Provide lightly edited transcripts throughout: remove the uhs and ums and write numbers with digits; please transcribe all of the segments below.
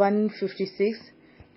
156।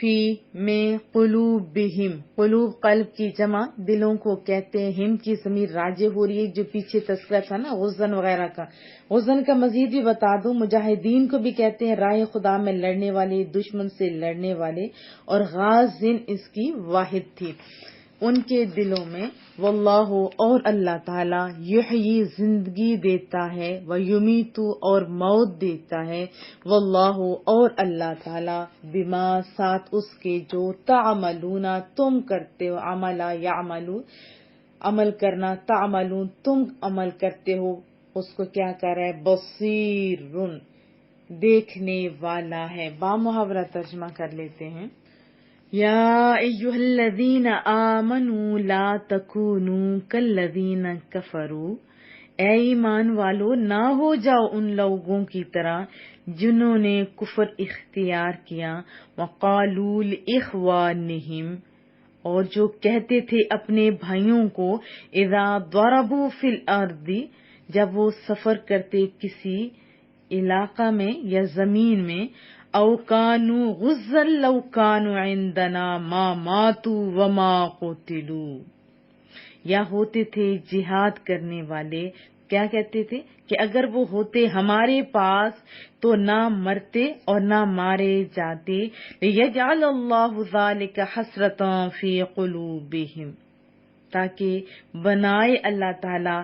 فی میں قلوبہم، قلوب قلب کی جمع، دلوں کو کہتے ہیں، ہم کی ضمیر راجع ہو رہی ہے، جو پیچھے تذکرہ تھا نا غزن وغیرہ کا، غزن کا مزید بھی بتا دوں، مجاہدین کو بھی کہتے ہیں راہ خدا میں لڑنے والے، دشمن سے لڑنے والے، اور غازن اس کی واحد تھی ان کے دلوں میں۔ واللہ اور اللہ تعالیٰ یحیی زندگی دیتا ہے، ویمیت اور موت دیتا ہے، واللہ اور اللہ تعالیٰ بما ساتھ اس کے جو تعملون تم کرتے ہو، عملا یعملو عمل کرنا، تعملون تم عمل کرتے ہو، اس کو کیا کر رہا ہے، بصیر دیکھنے والا ہے۔ با محاورہ ترجمہ کر لیتے ہیں۔ یا ایھا الذین آمنوا لا تکونوا کالذین کفروا، اے ایمان والو نہ ہو جاؤ ان لوگوں کی طرح جنہوں نے کفر اختیار کیا، وقالوا لاخوانہم اور جو کہتے تھے اپنے بھائیوں کو، اذا ضربوا فی الارض جب وہ سفر کرتے کسی علاقہ میں یا زمین میں، او کانوا غزا لو کانوا عندنا ما ماتوا وما قتلوا، یا ہوتے تھے جہاد کرنے والے، کیا کہتے تھے کہ اگر وہ ہوتے ہمارے پاس تو نہ مرتے اور نہ مارے جاتے، لیجعل اللہ ذلک حسرۃ فی قلوبہم، تاکہ بنائے اللہ تعالیٰ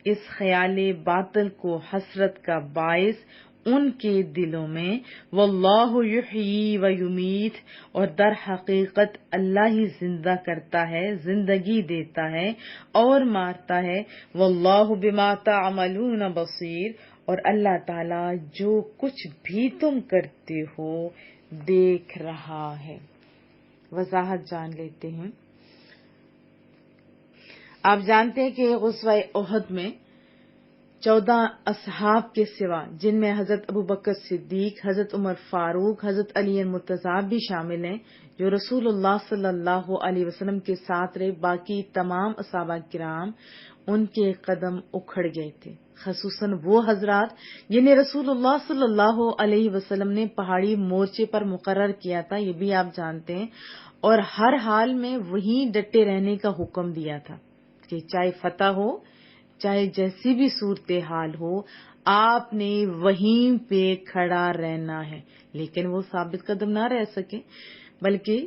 اس خیال باطل کو حسرت کا باعث ان کے دلوں میں۔ واللہ یحیی و یمیت اور در حقیقت اللہ ہی زندہ کرتا ہے، زندگی دیتا ہے اور مارتا ہے۔ واللہ بما تعملون بصیر اور اللہ تعالیٰ جو کچھ بھی تم کرتے ہو دیکھ رہا ہے۔ وضاحت جان لیتے ہیں۔ آپ جانتے ہیں کہ غزوہ احد میں 14 اصحاب کے سوا، جن میں حضرت ابوبکر صدیق، حضرت عمر فاروق، حضرت علی مرتضیٰ بھی شامل ہیں، جو رسول اللہ صلی اللہ علیہ وسلم کے ساتھ رہے، باقی تمام صحابہ کرام ان کے قدم اکھڑ گئے تھے، خصوصاً وہ حضرات جنہیں رسول اللہ صلی اللہ علیہ وسلم نے پہاڑی مورچے پر مقرر کیا تھا، یہ بھی آپ جانتے ہیں، اور ہر حال میں وہیں ڈٹے رہنے کا حکم دیا تھا کہ چاہے فتح ہو، چاہے جیسی بھی صورتحال ہو، آپ نے وہیں پہ کھڑا رہنا ہے۔ لیکن وہ ثابت قدم نہ رہ سکے، بلکہ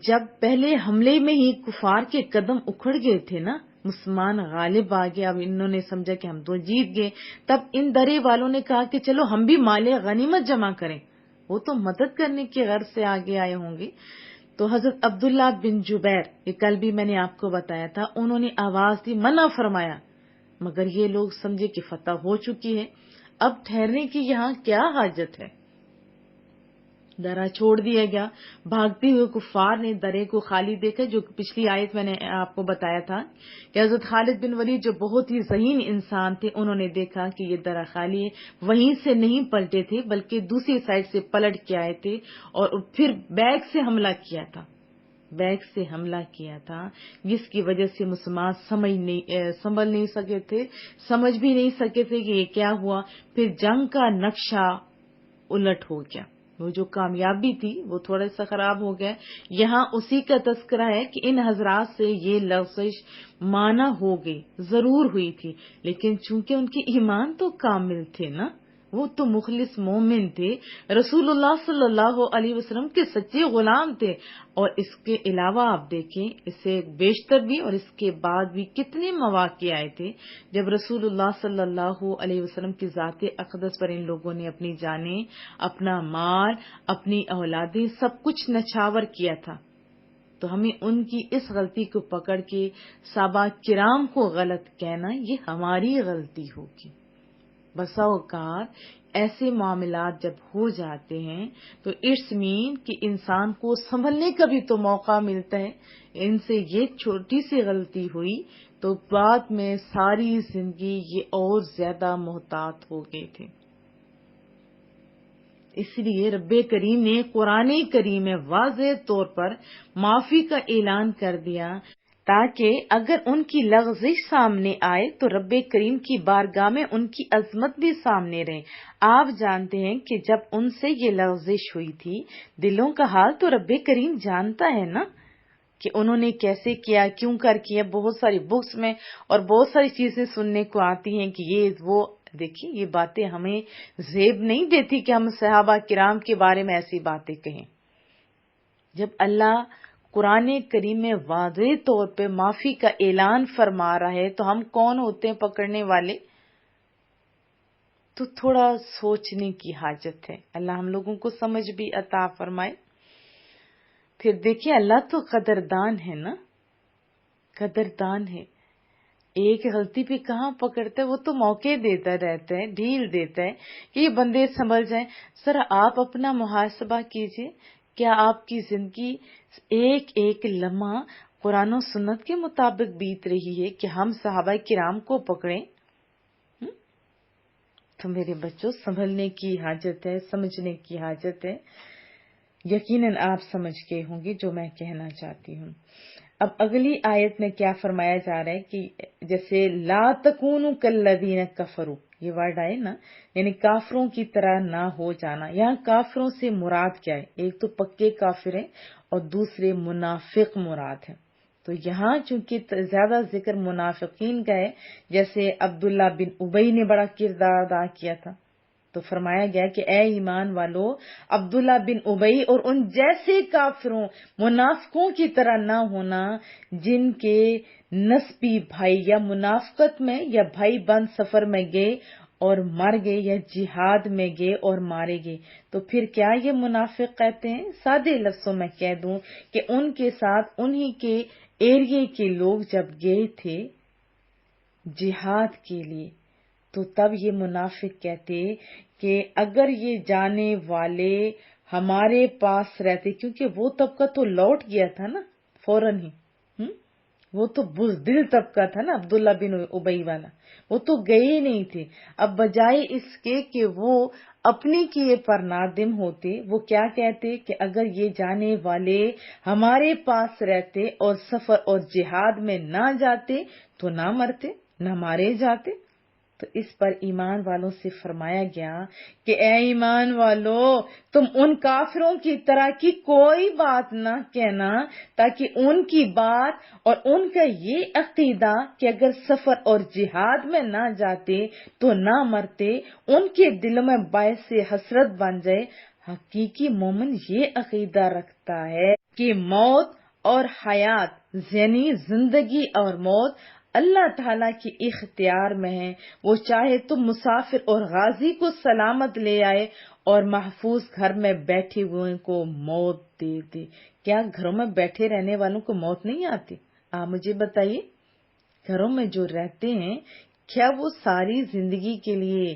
جب پہلے حملے میں ہی کفار کے قدم اکھڑ گئے تھے نا، مسلمان غالب آ گئے، اب انہوں نے سمجھا کہ ہم تو جیت گئے، تب ان درے والوں نے کہا کہ چلو ہم بھی مال غنیمت جمع کریں، وہ تو مدد کرنے کی غرض سے آگے آئے ہوں گے۔ تو حضرت عبداللہ بن جبیر، یہ کل بھی میں نے آپ کو بتایا تھا، انہوں نے آواز دی، منع فرمایا، مگر یہ لوگ سمجھے کہ فتح ہو چکی ہے، اب ٹھہرنے کی یہاں کیا حاجت ہے، درہ چھوڑ دیا گیا۔ بھاگتے ہوئے کفار نے درے کو خالی دیکھا، جو پچھلی آیت میں نے آپ کو بتایا تھا کہ حضرت خالد بن ولید جو بہت ہی ذہین انسان تھے، انہوں نے دیکھا کہ یہ درہ خالی ہے، وہیں سے نہیں پلٹے تھے بلکہ دوسری سائڈ سے پلٹ کے آئے تھے اور پھر بیک سے حملہ کیا تھا، جس کی وجہ سے مسلمان سنبھل نہیں سکے تھے، سمجھ بھی نہیں سکے تھے کہ یہ کیا ہوا۔ پھر جنگ کا نقشہ الٹ ہو گیا، وہ جو کامیابی تھی وہ تھوڑا سا خراب ہو گیا۔ یہاں اسی کا تذکرہ ہے کہ ان حضرات سے یہ لفظ مانا ہو گئی، ضرور ہوئی تھی، لیکن چونکہ ان کے ایمان تو کامل تھے نا، وہ تو مخلص مومن تھے، رسول اللہ صلی اللہ علیہ وسلم کے سچے غلام تھے، اور اس کے علاوہ آپ دیکھیں اسے بیشتر بھی اور اس کے بعد بھی کتنے مواقع آئے تھے جب رسول اللہ صلی اللہ علیہ وسلم کی ذات اقدس پر ان لوگوں نے اپنی جانیں، اپنا مال، اپنی اولادیں سب کچھ نچھاور کیا تھا۔ تو ہمیں ان کی اس غلطی کو پکڑ کے صحابہ کرام کو غلط کہنا، یہ ہماری غلطی ہوگی۔ بسا اوقات ایسے معاملات جب ہو جاتے ہیں تو اٹس مین کہ انسان کو سنبھلنے کا بھی تو موقع ملتا ہے، ان سے یہ چھوٹی سی غلطی ہوئی تو بعد میں ساری زندگی یہ اور زیادہ محتاط ہو گئے تھے۔ اس لیے رب کریم نے قرآن کریم میں واضح طور پر معافی کا اعلان کر دیا، تاکہ اگر ان کی لغزش سامنے آئے تو رب کریم کی بارگاہ میں ان کی عظمت بھی سامنے رہے۔ آپ جانتے ہیں کہ جب ان سے یہ لغزش ہوئی تھی، دلوں کا حال تو رب کریم جانتا ہے نا کہ انہوں نے کیسے کیا، کیوں کر کیا۔ بہت ساری بکس میں اور بہت ساری چیزیں سننے کو آتی ہیں کہ یہ وہ، دیکھیں یہ باتیں ہمیں زیب نہیں دیتی کہ ہم صحابہ کرام کے بارے میں ایسی باتیں کہیں۔ جب اللہ قرآن کریم میں واضح طور پہ معافی کا اعلان فرما رہا ہے تو ہم کون ہوتے ہیں پکڑنے والے؟ تو تھوڑا سوچنے کی حاجت ہے۔ اللہ ہم لوگوں کو سمجھ بھی عطا فرمائے۔ پھر دیکھیں اللہ تو قدردان ہے نا، قدردان ہے۔ ایک غلطی پہ کہاں پکڑتا ہے، وہ تو موقع دیتا رہتا ہے، ڈھیل دیتا ہے کہ یہ بندے سنبھل جائیں۔ سر آپ اپنا محاسبہ کیجئے، کیا آپ کی زندگی ایک ایک لمحہ قرآن و سنت کے مطابق بیت رہی ہے کہ ہم صحابہ کرام کو پکڑیں؟ تو میرے بچوں سنبھلنے کی حاجت ہے، سمجھنے کی حاجت ہے۔ یقیناً آپ سمجھ گئے ہوں گے جو میں کہنا چاہتی ہوں۔ اب اگلی آیت میں کیا فرمایا جا رہا ہے کہ جیسے لا تکونوا کالذین کفروا، یہ ورڈ آئے نا، یعنی کافروں کی طرح نہ ہو جانا۔ یہاں کافروں سے مراد کیا ہے؟ ایک تو پکے کافر ہیں اور دوسرے منافق مراد ہیں۔ تو یہاں چونکہ زیادہ ذکر منافقین کا ہے، جیسے عبداللہ بن ابی نے بڑا کردار ادا کیا تھا، تو فرمایا گیا کہ اے ایمان والو، عبداللہ بن ابی اور ان جیسے کافروں منافقوں کی طرح نہ ہونا جن کے نسبی بھائی یا منافقت میں یا بھائی بند سفر میں گئے اور مر گئے، یا جہاد میں گئے اور مارے گئے۔ تو پھر کیا یہ منافق کہتے ہیں؟ سادے لفظوں میں کہہ دوں کہ ان کے ساتھ انہی کے ایریے کے لوگ جب گئے تھے جہاد کے لیے، تو تب یہ منافق کہتے کہ اگر یہ جانے والے ہمارے پاس رہتے، کیونکہ وہ طبقہ تو لوٹ گیا تھا نا فوراً ہی، وہ تو بزدل طبقہ تھا نا عبداللہ بن ابی والا، وہ تو گئے نہیں تھے۔ اب بجائے اس کے کہ وہ اپنے کیے پر نادم ہوتے، وہ کیا کہتے کہ اگر یہ جانے والے ہمارے پاس رہتے اور سفر اور جہاد میں نہ جاتے تو نہ مرتے، نہ مارے جاتے۔ تو اس پر ایمان والوں سے فرمایا گیا کہ اے ایمان والو، تم ان کافروں کی طرح کی کوئی بات نہ کہنا، تاکہ ان کی بات اور ان کا یہ عقیدہ کہ اگر سفر اور جہاد میں نہ جاتے تو نہ مرتے، ان کے دلوں میں باعث حسرت بن جائے۔ حقیقی مومن یہ عقیدہ رکھتا ہے کہ موت اور حیات، یعنی زندگی اور موت اللہ تعالیٰ کی اختیار میں ہے۔ وہ چاہے تو مسافر اور غازی کو سلامت لے آئے اور محفوظ گھر میں بیٹھے ہوئے کو موت دے دے۔ کیا گھروں میں بیٹھے رہنے والوں کو موت نہیں آتی؟ آپ مجھے بتائیے، گھروں میں جو رہتے ہیں کیا وہ ساری زندگی کے لیے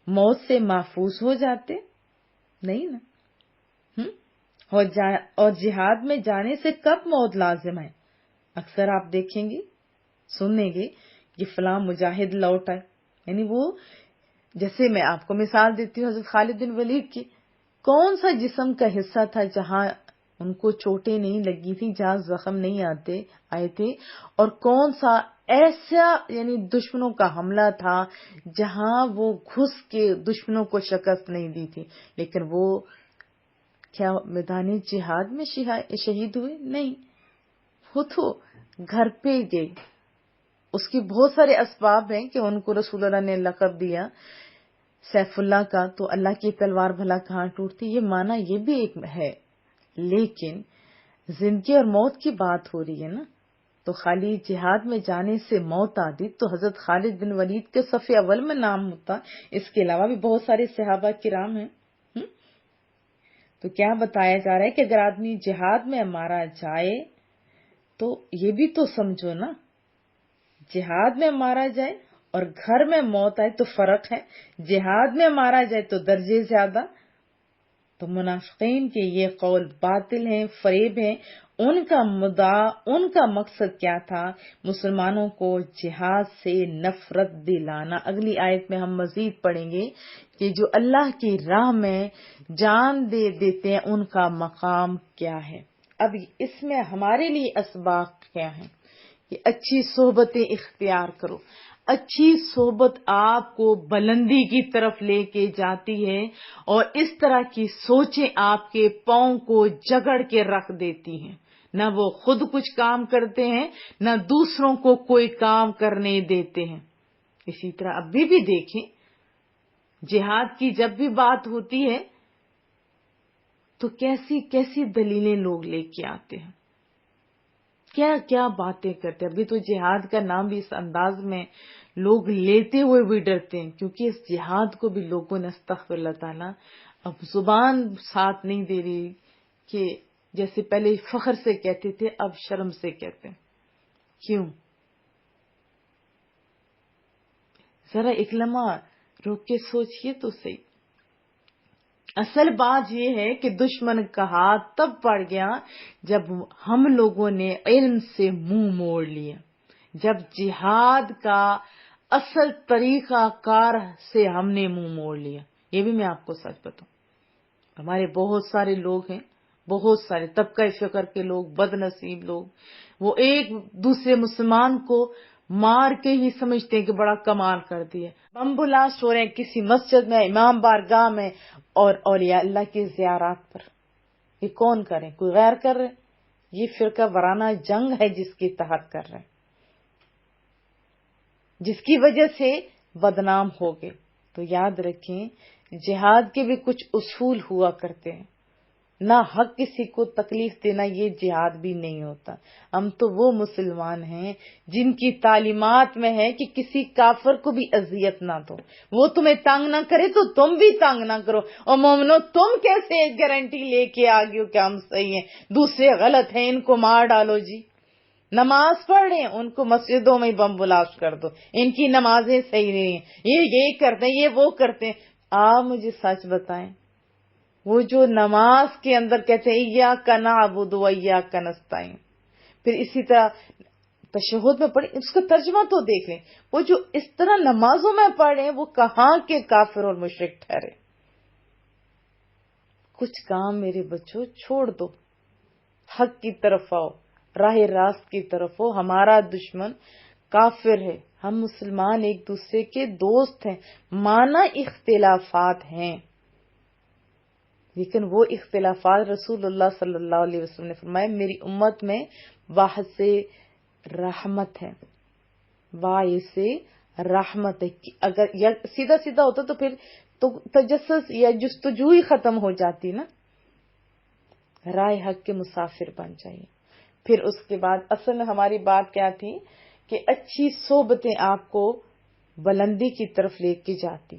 موت سے محفوظ ہو جاتے؟ نہیں نا۔ اور جہاد میں جانے سے کب موت لازم ہے؟ اکثر آپ دیکھیں گے، سنیں گے کہ فلاں مجاہد لوٹ آئے، یعنی وہ، جیسے میں آپ کو مثال دیتی ہوں حضرت خالد بن ولید کی، کون سا جسم کا حصہ تھا جہاں ان کو چوٹیں نہیں لگی تھی، جہاں زخم نہیں آئے تھے، اور کون سا ایسا یعنی دشمنوں کا حملہ تھا جہاں وہ گھس کے دشمنوں کو شکست نہیں دی تھی، لیکن وہ کیا میدان جہاد میں شہید ہوئے؟ نہیں، وہ تو گھر پہ گئے۔ اس کی بہت سارے اسباب ہیں کہ ان کو رسول اللہ نے لقب دیا سیف اللہ کا، تو اللہ کی تلوار بھلا کہاں ٹوٹتی، یہ معنی یہ بھی ایک ہے، لیکن زندگی اور موت کی بات ہو رہی ہے نا، تو خالی جہاد میں جانے سے موت آتی تو حضرت خالد بن ولید کے صف اول میں نام ہوتا۔ اس کے علاوہ بھی بہت سارے صحابہ کرام ہیں۔ تو کیا بتایا جا رہا ہے کہ اگر آدمی جہاد میں مارا جائے تو یہ بھی تو سمجھو نا، جہاد میں مارا جائے اور گھر میں موت آئے تو فرق ہے، جہاد میں مارا جائے تو درجے زیادہ۔ تو منافقین کے یہ قول باطل ہیں، فریب ہیں۔ ان کا مدعا، ان کا مقصد کیا تھا؟ مسلمانوں کو جہاد سے نفرت دلانا۔ اگلی آیت میں ہم مزید پڑھیں گے کہ جو اللہ کی راہ میں جان دے دیتے ہیں ان کا مقام کیا ہے۔ اب اس میں ہمارے لیے اسباق کیا ہیں کہ اچھی صحبتیں اختیار کرو. اچھی صحبت آپ کو بلندی کی طرف لے کے جاتی ہے اور اس طرح کی سوچیں آپ کے پاؤں کو جگڑ کے رکھ دیتی ہیں. نہ وہ خود کچھ کام کرتے ہیں نہ دوسروں کو کوئی کام کرنے دیتے ہیں. اسی طرح ابھی بھی دیکھیں، جہاد کی جب بھی بات ہوتی ہے تو کیسی کیسی دلیلیں لوگ لے کے آتے ہیں، کیا کیا باتیں کرتے ہیں. ابھی تو جہاد کا نام بھی اس انداز میں لوگ لیتے ہوئے بھی ڈرتے ہیں، کیونکہ اس جہاد کو بھی لوگوں نے استغفر اللہ تعالی اب زبان ساتھ نہیں دے رہی کہ جیسے پہلے فخر سے کہتے تھے اب شرم سے کہتے ہیں. کیوں؟ ذرا ایک لمحہ روک کے سوچئے تو صحیح. اصل بات یہ ہے کہ دشمن کا ہاتھ تب پڑ گیا جب ہم لوگوں نے علم سے منہ موڑ لیا، جب جہاد کا اصل طریقہ کار سے ہم نے منہ موڑ لیا. یہ بھی میں آپ کو سچ بتاؤں، ہمارے بہت سارے لوگ ہیں، بہت سارے طبقہ فکر کے لوگ، بد نصیب لوگ، وہ ایک دوسرے مسلمان کو مار کے ہی سمجھتے ہیں کہ بڑا کمال کر دیا. بم بلاسٹ ہو رہے ہیں کسی مسجد میں، امام بارگاہ میں اور اولیاء اللہ کی زیارات پر. یہ کون کریں؟ کوئی غیر کر رہے؟ یہ فرقہ وارانہ جنگ ہے جس کے تحت کر رہے ہیں، جس کی وجہ سے بدنام ہو گئے. تو یاد رکھیں جہاد کے بھی کچھ اصول ہوا کرتے ہیں. نہ حق کسی کو تکلیف دینا یہ جہاد بھی نہیں ہوتا. ہم تو وہ مسلمان ہیں جن کی تعلیمات میں ہے کہ کسی کافر کو بھی اذیت نہ دو، وہ تمہیں تنگ نہ کرے تو تم بھی تنگ نہ کرو. اور مومنو تم کیسے ایک گارنٹی لے کے آگے ہو کہ ہم صحیح ہیں دوسرے غلط ہیں ان کو مار ڈالو؟ جی نماز پڑھ رہے ہیں ان کو مسجدوں میں بم بلاسٹ کر دو، ان کی نمازیں صحیح نہیں ہیں، یہ کرتے ہیں یہ وہ کرتے ہیں. آپ مجھے سچ بتائیں، وہ جو نماز کے اندر کہتے ہیں ایاک نعبد و ایاک نستعین، پھر اسی طرح تشہد میں پڑھیں، اس کا ترجمہ تو دیکھ لیں. وہ جو اس طرح نمازوں میں پڑھ رہے ہیں وہ کہاں کے کافر اور مشرک ٹھہرے؟ کچھ کام میرے بچوں چھوڑ دو، حق کی طرف آؤ، راہ راست کی طرف ہو. ہمارا دشمن کافر ہے، ہم مسلمان ایک دوسرے کے دوست ہیں. مانا اختلافات ہیں لیکن وہ اختلافات رسول اللہ صلی اللہ علیہ وسلم نے فرمایا میری امت میں واحد سے رحمت ہے، واحد سے رحمت ہے. اگر سیدھا سیدھا ہوتا تو پھر تو تجسس یا جستجو ہی ختم ہو جاتی نا. رائے حق کے مسافر بن جائیے. پھر اس کے بعد اصل میں ہماری بات کیا تھی کہ اچھی صحبتیں آپ کو بلندی کی طرف لے کے جاتی.